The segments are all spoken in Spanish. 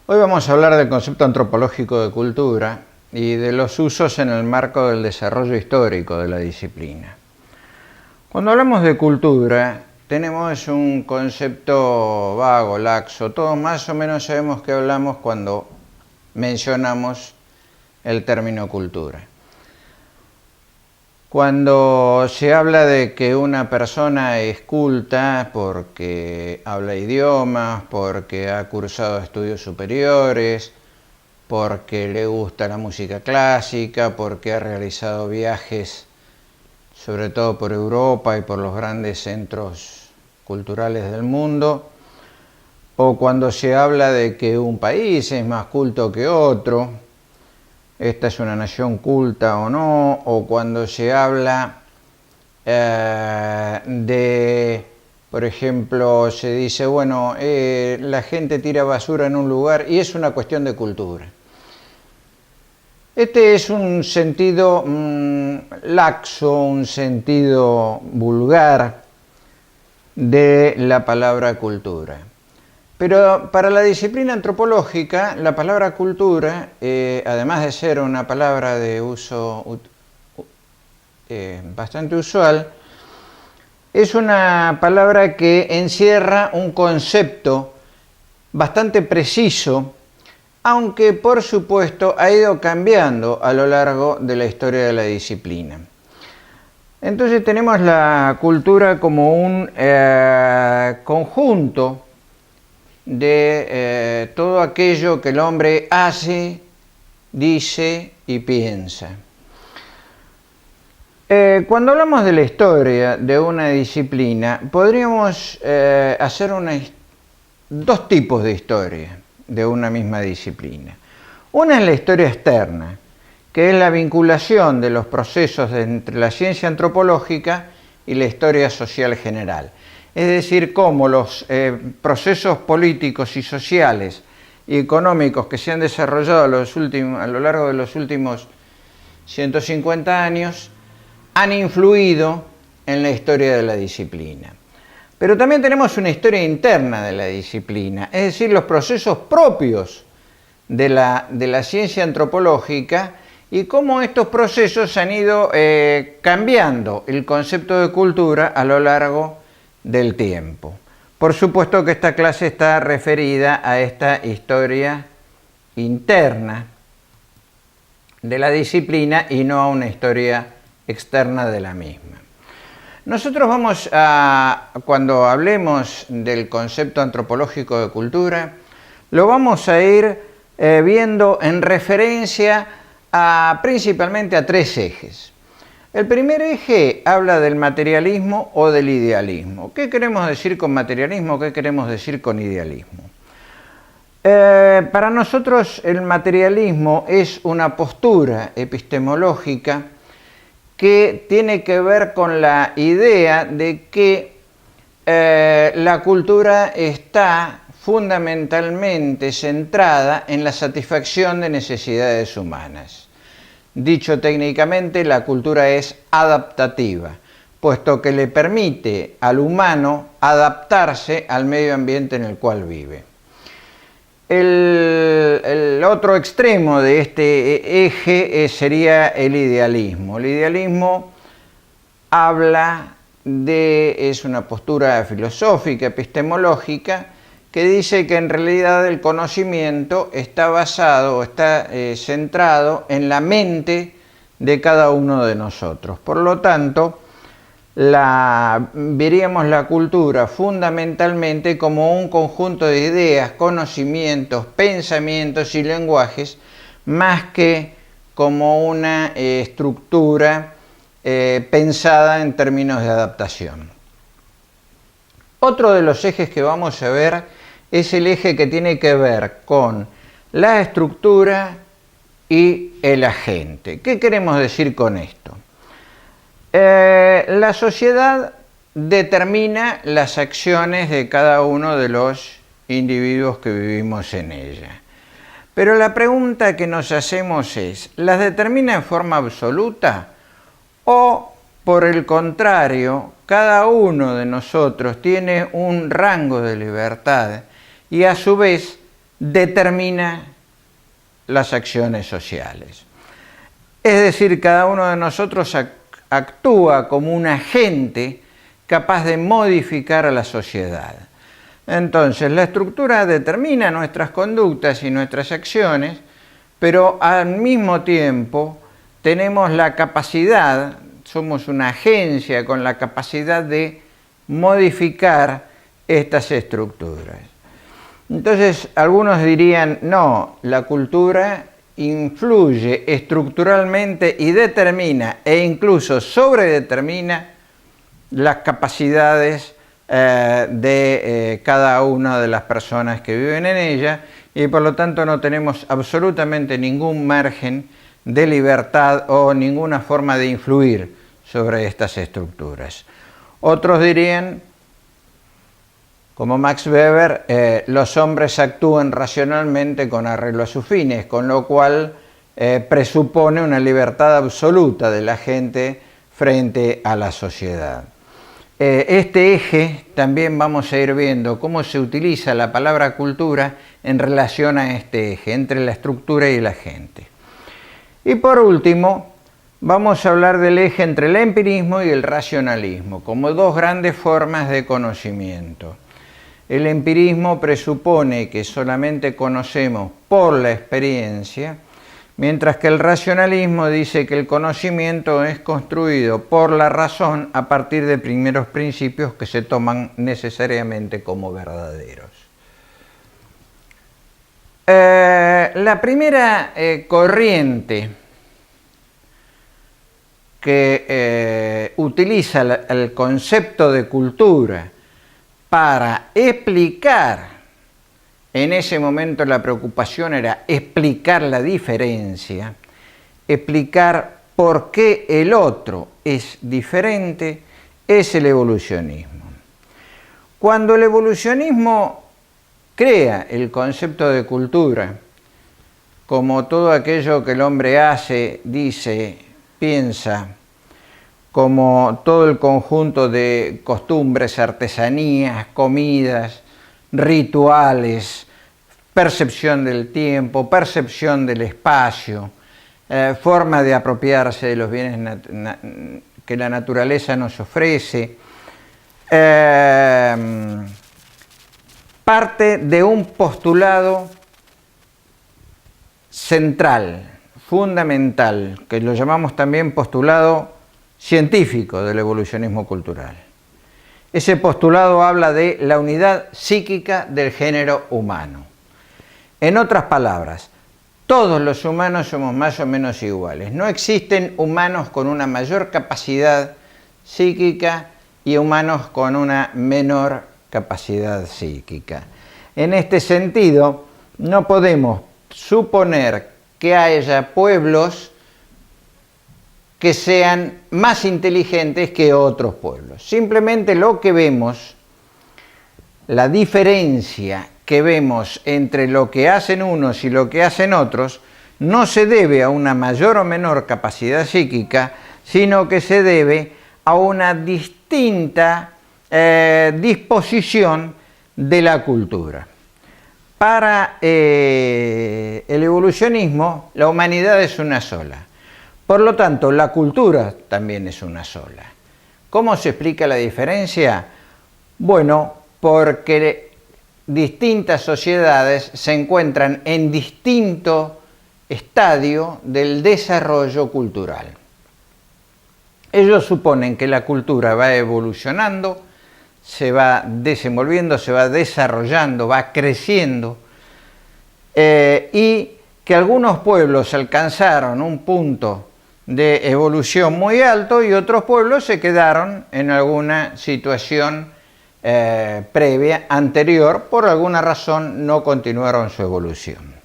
Hoy vamos a hablar del concepto antropológico de cultura y de los usos en el marco del desarrollo histórico de la disciplina. Cuando hablamos de cultura, tenemos un concepto vago, laxo. Todos más o menos sabemos que hablamos cuando mencionamos el término cultura. Cuando se habla de que una persona es culta porque habla idiomas, porque ha cursado estudios superiores, porque le gusta la música clásica, porque ha realizado viajes sobre todo por Europa y por los grandes centros culturales del mundo, o cuando se habla de que un país es más culto que otro, esta es una nación culta o no, o cuando se habla por ejemplo, se dice, bueno, la gente tira basura en un lugar y es una cuestión de cultura. Este es un sentido laxo, un sentido vulgar de la palabra cultura. Pero para la disciplina antropológica, la palabra cultura, además de ser una palabra de uso bastante usual, es una palabra que encierra un concepto bastante preciso, aunque por supuesto ha ido cambiando a lo largo de la historia de la disciplina. Entonces tenemos la cultura como un conjunto de todo aquello que el hombre hace, dice y piensa. Cuando hablamos de la historia de una disciplina, podríamos hacer dos tipos de historia de una misma disciplina. Una es la historia externa, que es la vinculación de los procesos entre la ciencia antropológica y la historia social general. Es decir, cómo los procesos políticos y sociales y económicos que se han desarrollado a lo largo de los últimos 150 años han influido en la historia de la disciplina. Pero también tenemos una historia interna de la disciplina, es decir, los procesos propios de la ciencia antropológica y cómo estos procesos han ido cambiando el concepto de cultura a lo largo del tiempo. Por supuesto que esta clase está referida a esta historia interna de la disciplina y no a una historia externa de la misma. Nosotros cuando hablemos del concepto antropológico de cultura, lo vamos a ir viendo en referencia principalmente a tres ejes. El primer eje habla del materialismo o del idealismo. ¿Qué queremos decir con materialismo? ¿Qué queremos decir con idealismo? Para nosotros el materialismo es una postura epistemológica que tiene que ver con la idea de que la cultura está fundamentalmente centrada en la satisfacción de necesidades humanas. Dicho técnicamente, la cultura es adaptativa, puesto que le permite al humano adaptarse al medio ambiente en el cual vive. El otro extremo de este eje sería el idealismo. El idealismo es una postura filosófica, epistemológica, que dice que en realidad el conocimiento está basado, está centrado en la mente de cada uno de nosotros. Por lo tanto, veríamos la cultura fundamentalmente como un conjunto de ideas, conocimientos, pensamientos y lenguajes, más que como una estructura pensada en términos de adaptación. Otro de los ejes que vamos a ver es el eje que tiene que ver con la estructura y el agente. ¿Qué queremos decir con esto? La sociedad determina las acciones de cada uno de los individuos que vivimos en ella. Pero la pregunta que nos hacemos es, ¿las determina en forma absoluta? O, por el contrario, cada uno de nosotros tiene un rango de libertad y a su vez determina las acciones sociales. Es decir, cada uno de nosotros actúa como un agente capaz de modificar a la sociedad. Entonces, la estructura determina nuestras conductas y nuestras acciones, pero al mismo tiempo tenemos la capacidad, somos una agencia con la capacidad de modificar estas estructuras. Entonces, algunos dirían, no, la cultura influye estructuralmente y determina e incluso sobredetermina las capacidades de cada una de las personas que viven en ella, y por lo tanto no tenemos absolutamente ningún margen de libertad o ninguna forma de influir sobre estas estructuras. Otros dirían, como Max Weber, los hombres actúan racionalmente con arreglo a sus fines, con lo cual presupone una libertad absoluta de la gente frente a la sociedad. Este eje también vamos a ir viendo cómo se utiliza la palabra cultura en relación a este eje, entre la estructura y la gente. Y por último, vamos a hablar del eje entre el empirismo y el racionalismo, como dos grandes formas de conocimiento. El empirismo presupone que solamente conocemos por la experiencia, mientras que el racionalismo dice que el conocimiento es construido por la razón a partir de primeros principios que se toman necesariamente como verdaderos. La primera corriente que utiliza el concepto de cultura para explicar, en ese momento la preocupación era explicar la diferencia, explicar por qué el otro es diferente, es el evolucionismo. Cuando el evolucionismo crea el concepto de cultura, como todo aquello que el hombre hace, dice, piensa, como todo el conjunto de costumbres, artesanías, comidas, rituales, percepción del tiempo, percepción del espacio, forma de apropiarse de los bienes que la naturaleza nos ofrece, parte de un postulado central, fundamental, que lo llamamos también postulado científico del evolucionismo cultural. Ese postulado habla de la unidad psíquica del género humano. En otras palabras, todos los humanos somos más o menos iguales. No existen humanos con una mayor capacidad psíquica y humanos con una menor capacidad psíquica. En este sentido, no podemos suponer que haya pueblos que sean más inteligentes que otros pueblos. Simplemente lo que vemos, la diferencia que vemos entre lo que hacen unos y lo que hacen otros, no se debe a una mayor o menor capacidad psíquica, sino que se debe a una distinta disposición de la cultura. Para el evolucionismo, la humanidad es una sola. Por lo tanto, la cultura también es una sola. ¿Cómo se explica la diferencia? Bueno, porque distintas sociedades se encuentran en distinto estadio del desarrollo cultural. Ellos suponen que la cultura va evolucionando, se va desenvolviendo, se va desarrollando, va creciendo, y que algunos pueblos alcanzaron un punto de evolución muy alto y otros pueblos se quedaron en alguna situación previa, anterior, por alguna razón no continuaron su evolución.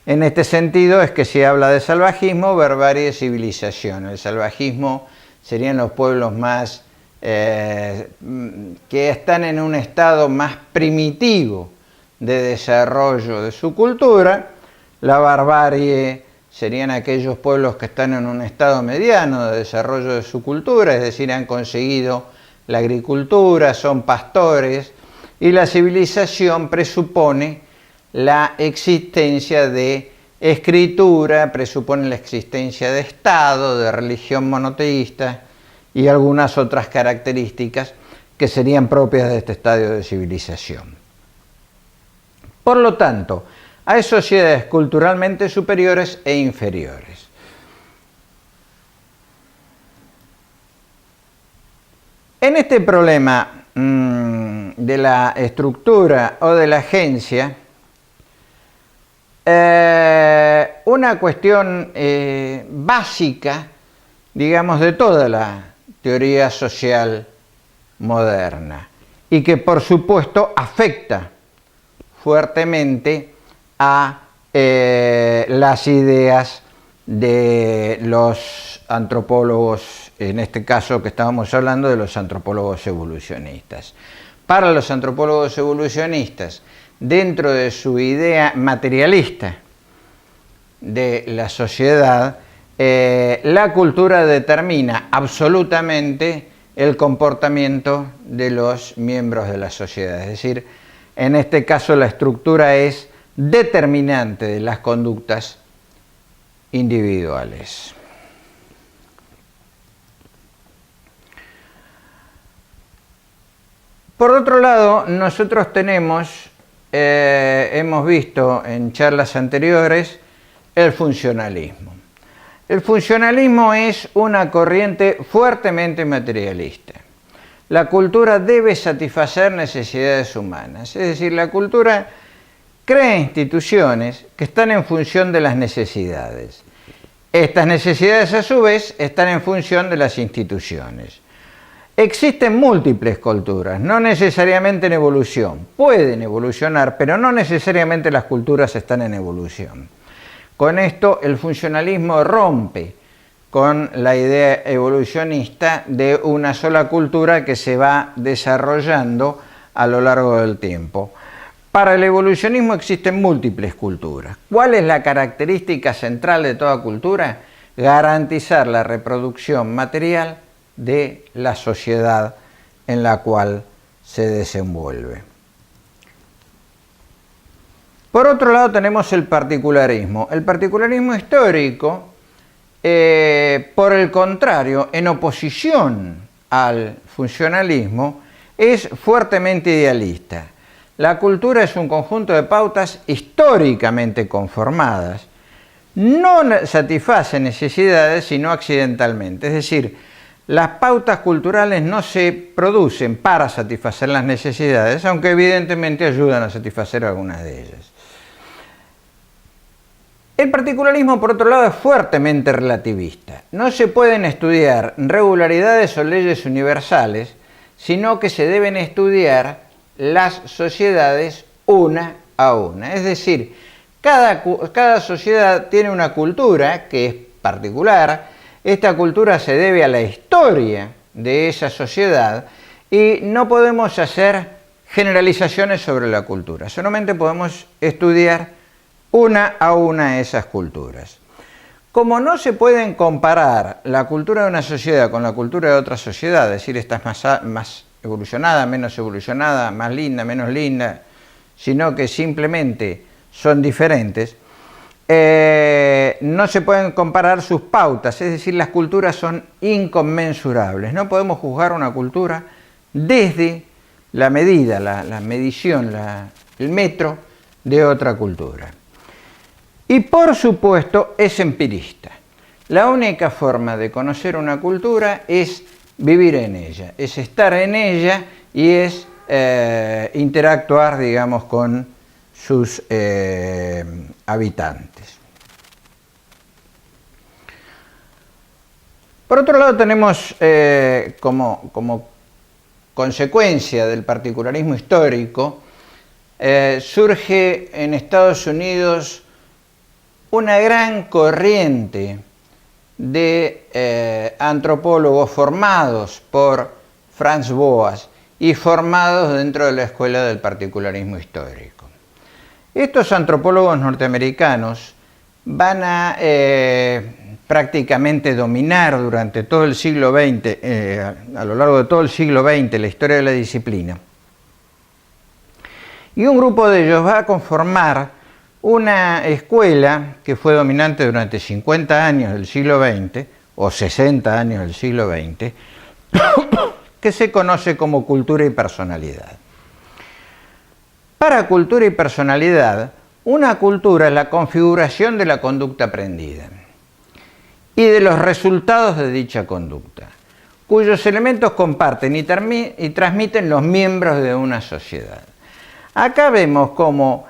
En este sentido es que se habla de salvajismo, barbarie y civilización. El salvajismo serían los pueblos más que están en un estado más primitivo de desarrollo de su cultura. La barbarie serían aquellos pueblos que están en un estado mediano de desarrollo de su cultura, es decir, han conseguido la agricultura, son pastores, y la civilización presupone la existencia de escritura, presupone la existencia de Estado, de religión monoteísta y algunas otras características que serían propias de este estadio de civilización. Por lo tanto, hay sociedades culturalmente superiores e inferiores. En este problema de la estructura o de la agencia, una cuestión básica, digamos, de toda la teoría social moderna y que por supuesto afecta fuertemente a las ideas de los antropólogos, en este caso que estábamos hablando de los antropólogos evolucionistas. Para los antropólogos evolucionistas, dentro de su idea materialista de la sociedad, la cultura determina absolutamente el comportamiento de los miembros de la sociedad. Es decir, en este caso la estructura es determinante de las conductas individuales. Por otro lado, nosotros tenemos, hemos visto en charlas anteriores, el funcionalismo. El funcionalismo es una corriente fuertemente materialista. La cultura debe satisfacer necesidades humanas, es decir, la cultura crea instituciones que están en función de las necesidades. Estas necesidades, a su vez, están en función de las instituciones. Existen múltiples culturas, no necesariamente en evolución. Pueden evolucionar, pero no necesariamente las culturas están en evolución. Con esto, el funcionalismo rompe con la idea evolucionista de una sola cultura que se va desarrollando a lo largo del tiempo. Para el evolucionismo existen múltiples culturas. ¿Cuál es la característica central de toda cultura? Garantizar la reproducción material de la sociedad en la cual se desenvuelve. Por otro lado tenemos el particularismo. El particularismo histórico, por el contrario, en oposición al funcionalismo, es fuertemente idealista. La cultura es un conjunto de pautas históricamente conformadas. No satisface necesidades sino accidentalmente. Es decir, las pautas culturales no se producen para satisfacer las necesidades, aunque evidentemente ayudan a satisfacer algunas de ellas. El particularismo, por otro lado, es fuertemente relativista. No se pueden estudiar regularidades o leyes universales, sino que se deben estudiar las sociedades una a una. Es decir, cada sociedad tiene una cultura que es particular. Esta cultura se debe a la historia de esa sociedad y no podemos hacer generalizaciones sobre la cultura. Solamente podemos estudiar una a una esas culturas. Como no se pueden comparar la cultura de una sociedad con la cultura de otra sociedad, es decir, esta es más evolucionada, menos evolucionada, más linda, menos linda, sino que simplemente son diferentes, no se pueden comparar sus pautas, es decir, las culturas son inconmensurables. No podemos juzgar una cultura desde la medida, la medición, el metro de otra cultura. Y por supuesto es empirista. La única forma de conocer una cultura es vivir en ella, es estar en ella y es interactuar, digamos, con sus habitantes. Por otro lado tenemos como consecuencia del particularismo histórico, surge en Estados Unidos una gran corriente de antropólogos formados por Franz Boas y formados dentro de la escuela del particularismo histórico. Estos antropólogos norteamericanos van a prácticamente dominar durante todo el siglo XX, a lo largo de todo el siglo XX, la historia de la disciplina. y un grupo de ellos va a conformar una escuela que fue dominante durante 50 años del siglo XX, o 60 años del siglo XX, que se conoce como cultura y personalidad. Para cultura y personalidad, una cultura es la configuración de la conducta aprendida y de los resultados de dicha conducta, cuyos elementos comparten y transmiten los miembros de una sociedad. Acá vemos cómo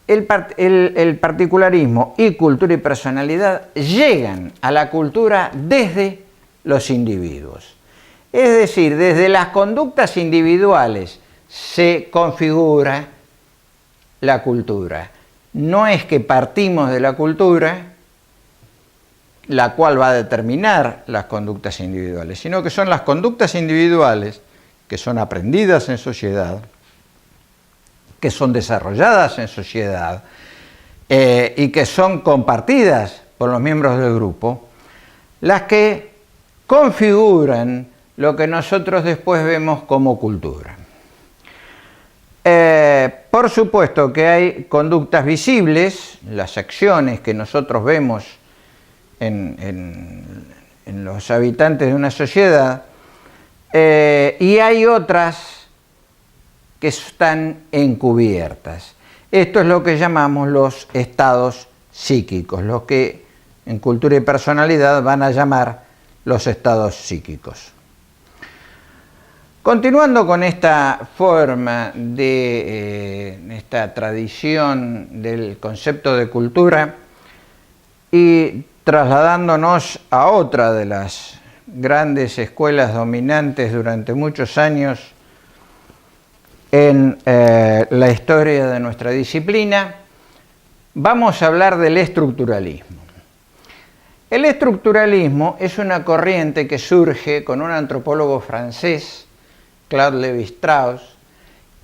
el particularismo y cultura y personalidad llegan a la cultura desde los individuos. Es decir, desde las conductas individuales se configura la cultura. No es que partimos de la cultura, la cual va a determinar las conductas individuales, sino que son las conductas individuales que son aprendidas en sociedad, que son desarrolladas en sociedad y que son compartidas por los miembros del grupo, las que configuran lo que nosotros después vemos como cultura. Por supuesto que hay conductas visibles, las acciones que nosotros vemos en los habitantes de una sociedad, y hay otras que están encubiertas. Esto es lo que llamamos los estados psíquicos, los que en cultura y personalidad van a llamar los estados psíquicos. Continuando con esta forma de esta tradición del concepto de cultura y trasladándonos a otra de las grandes escuelas dominantes durante muchos años en la historia de nuestra disciplina, vamos a hablar del estructuralismo. El estructuralismo es una corriente que surge con un antropólogo francés, Claude Lévi-Strauss,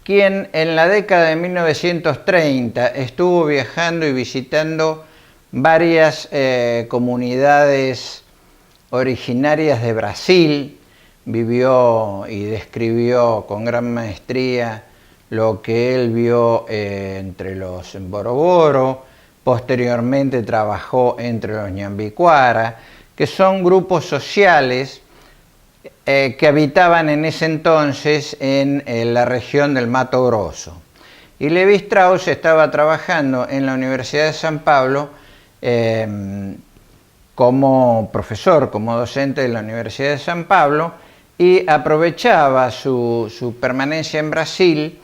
quien en la década de 1930 estuvo viajando y visitando varias comunidades originarias de Brasil, vivió y describió con gran maestría lo que él vio entre los Boroboro, posteriormente trabajó entre los Ñambicuara, que son grupos sociales que habitaban en ese entonces en la región del Mato Grosso. Y Lévi-Strauss estaba trabajando en la Universidad de San Pablo como profesor, como docente de la Universidad de San Pablo, y aprovechaba su permanencia en Brasil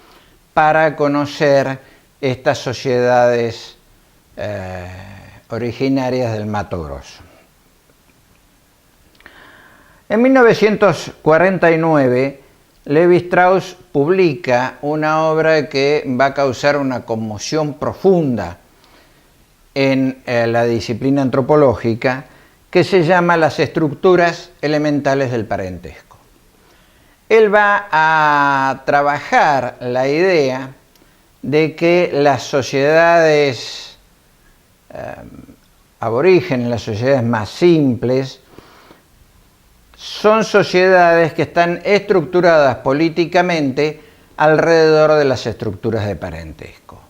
para conocer estas sociedades originarias del Mato Grosso. En 1949, Lévi-Strauss publica una obra que va a causar una conmoción profunda en la disciplina antropológica, que se llama Las estructuras elementales del parentesco. Él va a trabajar la idea de que las sociedades aborígenes, las sociedades más simples, son sociedades que están estructuradas políticamente alrededor de las estructuras de parentesco.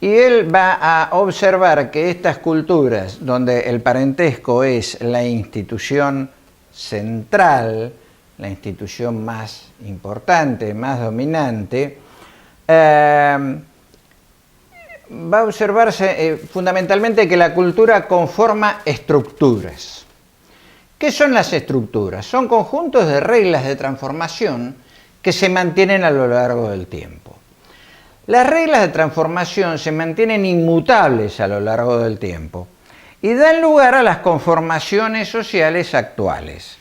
Y él va a observar que estas culturas, donde el parentesco es la institución central, la institución más importante, más dominante, va a observarse fundamentalmente que la cultura conforma estructuras. ¿Qué son las estructuras? Son conjuntos de reglas de transformación que se mantienen a lo largo del tiempo. Las reglas de transformación se mantienen inmutables a lo largo del tiempo y dan lugar a las conformaciones sociales actuales.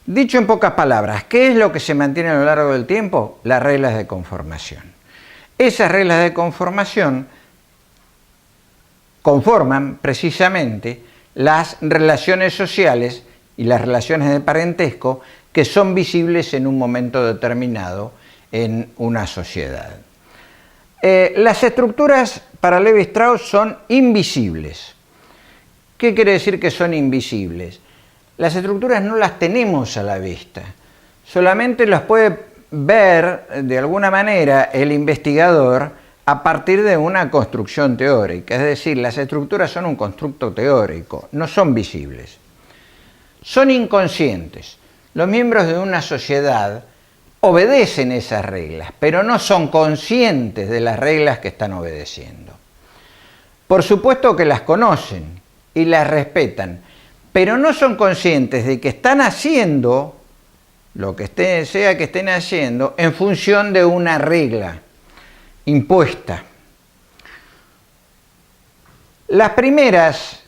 Dicho en pocas palabras, ¿qué es lo que se mantiene a lo largo del tiempo? Las reglas de conformación. Esas reglas de conformación conforman precisamente las relaciones sociales y las relaciones de parentesco que son visibles en un momento determinado en una sociedad. Las estructuras para Lévi-Strauss son invisibles. ¿Qué quiere decir que son invisibles? Las estructuras no las tenemos a la vista, solamente las puede ver de alguna manera el investigador a partir de una construcción teórica, es decir, las estructuras son un constructo teórico, no son visibles, son inconscientes. Los miembros de una sociedad obedecen esas reglas, pero no son conscientes de las reglas que están obedeciendo. Por supuesto que las conocen y las respetan, pero no son conscientes de que están haciendo lo que sea que estén haciendo en función de una regla impuesta. Las primeras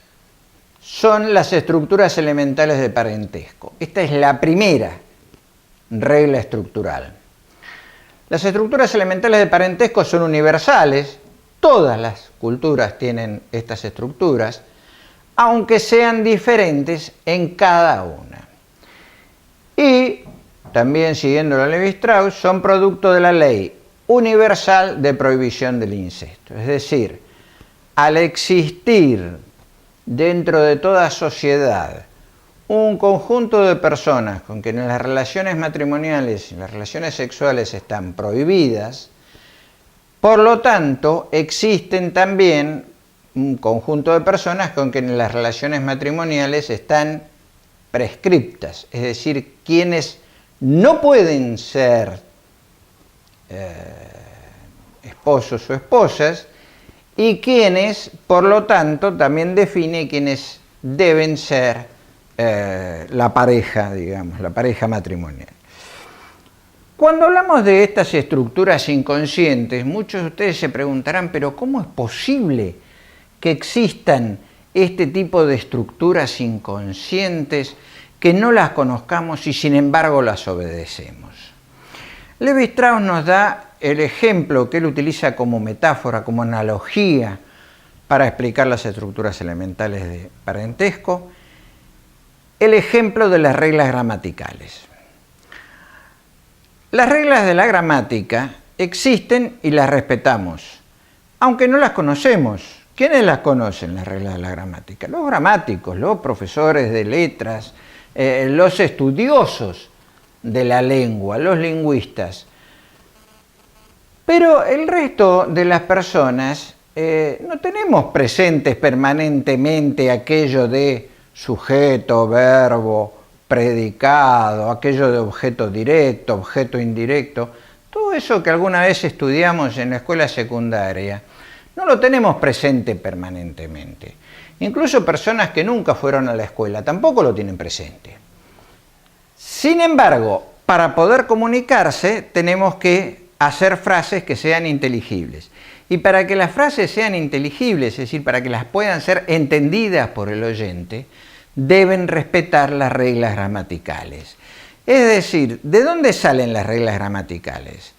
son las estructuras elementales de parentesco. Esta es la primera regla estructural. Las estructuras elementales de parentesco son universales, todas las culturas tienen estas estructuras, aunque sean diferentes en cada una. Y también, siguiendo a Levi-Strauss, son producto de la ley universal de prohibición del incesto. Es decir, al existir dentro de toda sociedad un conjunto de personas con quienes las relaciones matrimoniales y las relaciones sexuales están prohibidas, por lo tanto, existen también un conjunto de personas con quienes las relaciones matrimoniales están prescriptas, es decir, quienes no pueden ser esposos o esposas y quienes, por lo tanto, también define quienes deben ser la pareja, digamos, la pareja matrimonial. Cuando hablamos de estas estructuras inconscientes, muchos de ustedes se preguntarán, pero ¿cómo es posible que existan este tipo de estructuras inconscientes que no las conozcamos y sin embargo las obedecemos? Levi-Strauss nos da el ejemplo que él utiliza como metáfora, como analogía para explicar las estructuras elementales de parentesco, el ejemplo de las reglas gramaticales. Las reglas de la gramática existen y las respetamos, aunque no las conocemos. ¿Quiénes las conocen, las reglas de la gramática? Los gramáticos, los profesores de letras, los estudiosos de la lengua, los lingüistas. Pero el resto de las personas no tenemos presentes permanentemente aquello de sujeto, verbo, predicado, aquello de objeto directo, objeto indirecto, todo eso que alguna vez estudiamos en la escuela secundaria, no lo tenemos presente permanentemente. Incluso personas que nunca fueron a la escuela tampoco lo tienen presente. Sin embargo, para poder comunicarse tenemos que hacer frases que sean inteligibles. Y para que las frases sean inteligibles, es decir, para que las puedan ser entendidas por el oyente, deben respetar las reglas gramaticales. Es decir, ¿de dónde salen las reglas gramaticales?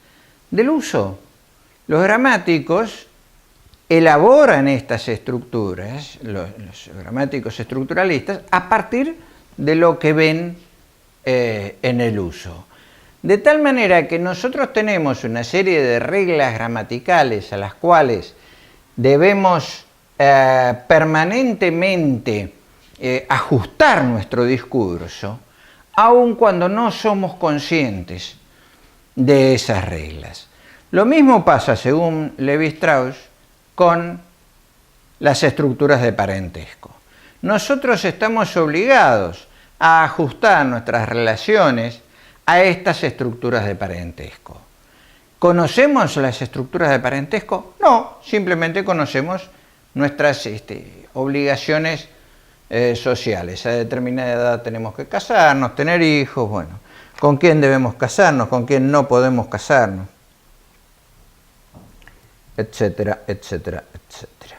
Del uso. Los gramáticos elaboran estas estructuras, los gramáticos estructuralistas, a partir de lo que ven en el uso. De tal manera que nosotros tenemos una serie de reglas gramaticales a las cuales debemos permanentemente ajustar nuestro discurso, aun cuando no somos conscientes de esas reglas. Lo mismo pasa, según Levi-Strauss, con las estructuras de parentesco. Nosotros estamos obligados a ajustar nuestras relaciones a estas estructuras de parentesco. ¿Conocemos las estructuras de parentesco? No, simplemente conocemos nuestras obligaciones sociales. A determinada edad tenemos que casarnos, tener hijos, bueno, con quién debemos casarnos, con quién no podemos casarnos, etcétera, etcétera, etcétera.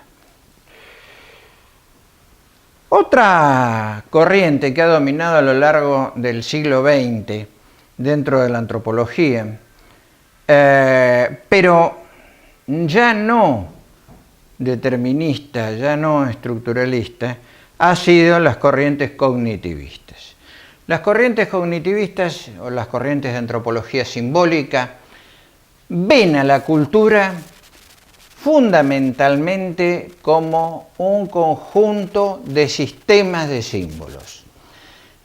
Otra corriente que ha dominado a lo largo del siglo XX dentro de la antropología, pero ya no determinista, ya no estructuralista, ha sido las corrientes cognitivistas. Las corrientes cognitivistas o las corrientes de antropología simbólica ven a la cultura fundamentalmente como un conjunto de sistemas de símbolos.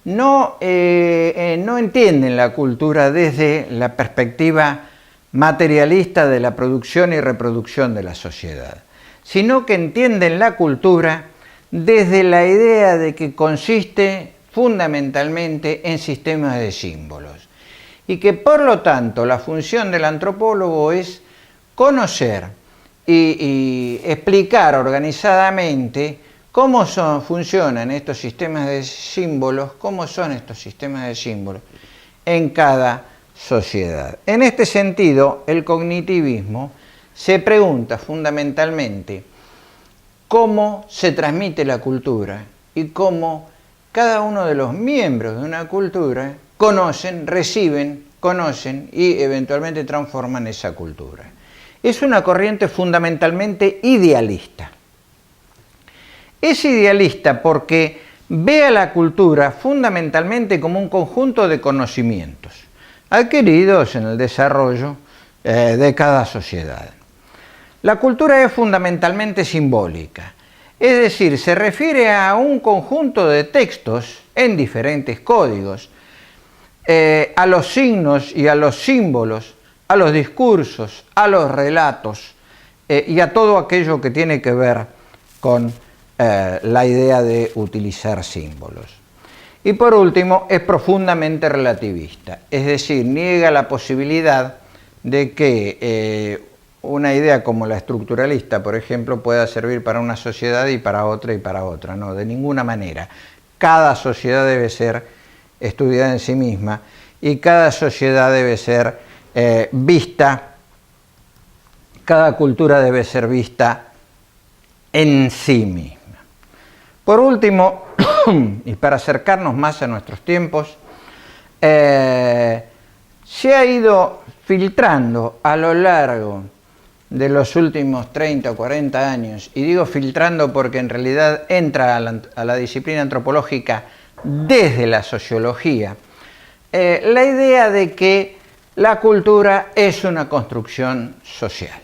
no entienden la cultura desde la perspectiva materialista de la producción y reproducción de la sociedad, sino que entienden la cultura desde la idea de que consiste fundamentalmente en sistemas de símbolos y que por lo tanto la función del antropólogo es conocer y explicar organizadamente cómo funcionan estos sistemas de símbolos, cómo son estos sistemas de símbolos en cada sociedad. En este sentido, el cognitivismo se pregunta fundamentalmente cómo se transmite la cultura y cómo cada uno de los miembros de una cultura conocen, reciben, conocen y eventualmente transforman esa cultura. Es una corriente fundamentalmente idealista. Es idealista porque ve a la cultura fundamentalmente como un conjunto de conocimientos adquiridos en el desarrollo de cada sociedad. La cultura es fundamentalmente simbólica, es decir, se refiere a un conjunto de textos en diferentes códigos, a los signos y a los símbolos, a los discursos, a los relatos y a todo aquello que tiene que ver con la idea de utilizar símbolos. Y por último, es profundamente relativista, es decir, niega la posibilidad de que una idea como la estructuralista, por ejemplo, pueda servir para una sociedad y para otra, no, de ninguna manera. Cada sociedad debe ser estudiada en sí misma y cada sociedad debe ser vista, cada cultura debe ser vista en sí misma. Por último, y para acercarnos más a nuestros tiempos, se ha ido filtrando a lo largo de los últimos 30 o 40 años, y digo filtrando porque en realidad entra a la disciplina antropológica desde la sociología, la idea de que la cultura es una construcción social.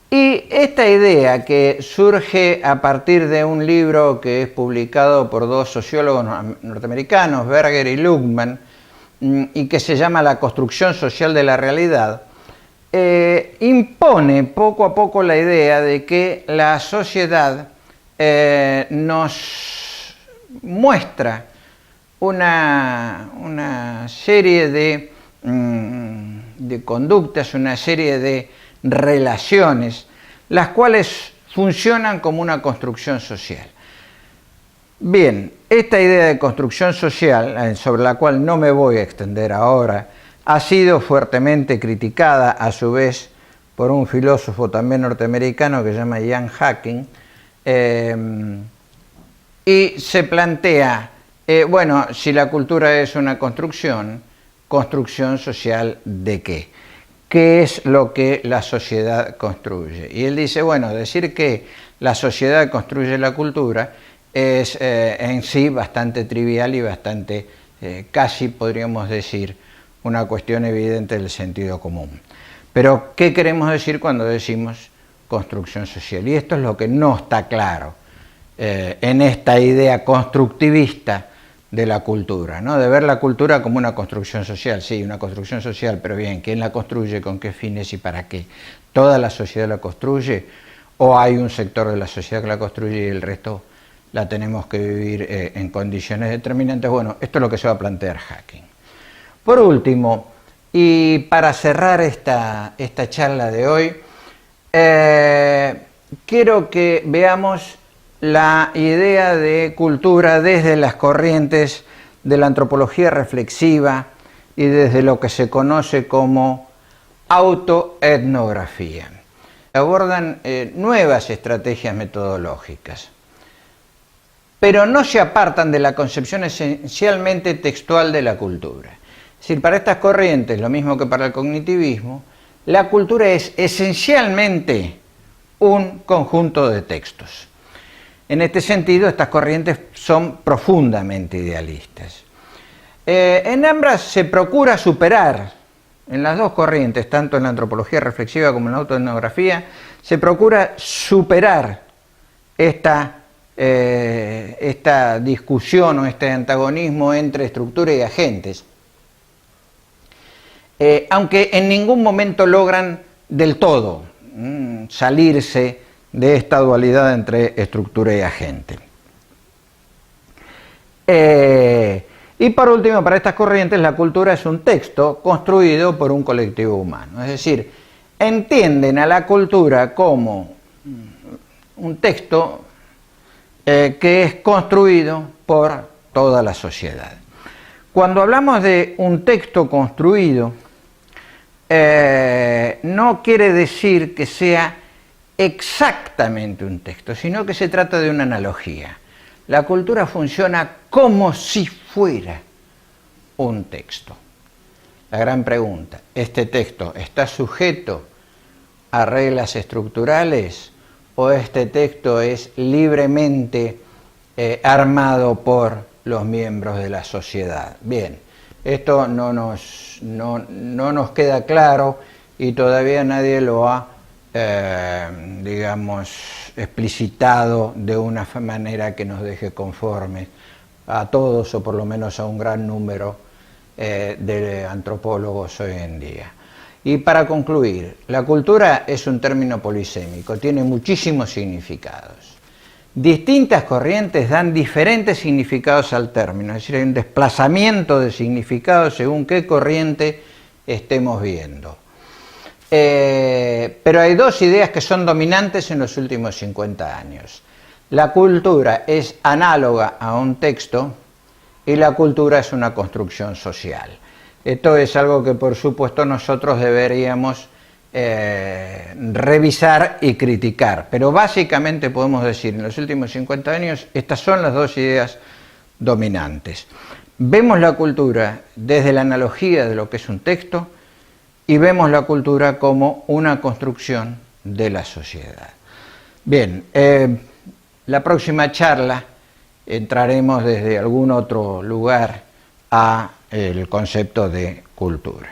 Y esta idea, que surge a partir de un libro que es publicado por dos sociólogos norteamericanos, Berger y Luhmann, y que se llama La construcción social de la realidad, impone poco a poco la idea de que la sociedad nos muestra una serie de conductas, una serie de relaciones, las cuales funcionan como una construcción social. Bien, esta idea de construcción social, sobre la cual no me voy a extender ahora, ha sido fuertemente criticada a su vez por un filósofo también norteamericano que se llama Ian Hacking, y se plantea, bueno, si la cultura es una construcción social ¿de qué? ¿Qué es lo que la sociedad construye? Y él dice, bueno, decir que la sociedad construye la cultura es en sí bastante trivial y bastante, casi podríamos decir, una cuestión evidente del sentido común. Pero, ¿qué queremos decir cuando decimos construcción social? Y esto es lo que no está claro en esta idea constructivista de la cultura, ¿no? De ver la cultura como una construcción social. Sí, una construcción social, pero bien, ¿quién la construye, con qué fines y para qué? ¿Toda la sociedad la construye? ¿O hay un sector de la sociedad que la construye y el resto la tenemos que vivir en condiciones determinantes? Bueno, esto es lo que se va a plantear Hacking. Por último, y para cerrar esta charla de hoy, quiero que veamos la idea de cultura desde las corrientes de la antropología reflexiva y desde lo que se conoce como autoetnografía. Abordan nuevas estrategias metodológicas, pero no se apartan de la concepción esencialmente textual de la cultura. Es decir, para estas corrientes, lo mismo que para el cognitivismo, la cultura es esencialmente un conjunto de textos. En este sentido, estas corrientes son profundamente idealistas. En ambas se procura superar, en las dos corrientes, tanto en la antropología reflexiva como en la autoetnografía, se procura superar esta esta discusión o este antagonismo entre estructura y agentes, aunque en ningún momento logran del todo salirse de esta dualidad entre estructura y agente. Y por último, para estas corrientes, la cultura es un texto construido por un colectivo humano. Es decir, entienden a la cultura como un texto que es construido por toda la sociedad. Cuando hablamos de un texto construido, no quiere decir que sea exactamente un texto, sino que se trata de una analogía. La cultura funciona como si fuera un texto. La gran pregunta, ¿este texto está sujeto a reglas estructurales o este texto es libremente armado por los miembros de la sociedad? Bien, esto no nos queda claro y todavía nadie lo ha explicitado de una manera que nos deje conformes a todos o por lo menos a un gran número de antropólogos hoy en día. Y para concluir, la cultura es un término polisémico, tiene muchísimos significados. Distintas corrientes dan diferentes significados al término, es decir, hay un desplazamiento de significados según qué corriente estemos viendo. Pero hay dos ideas que son dominantes en los últimos 50 años. La cultura es análoga a un texto y la cultura es una construcción social. Esto es algo que por supuesto nosotros deberíamos revisar y criticar, pero básicamente podemos decir en los últimos 50 años estas son las dos ideas dominantes. Vemos la cultura desde la analogía de lo que es un texto y vemos la cultura como una construcción de la sociedad. Bien, la próxima charla entraremos desde algún otro lugar a el concepto de cultura.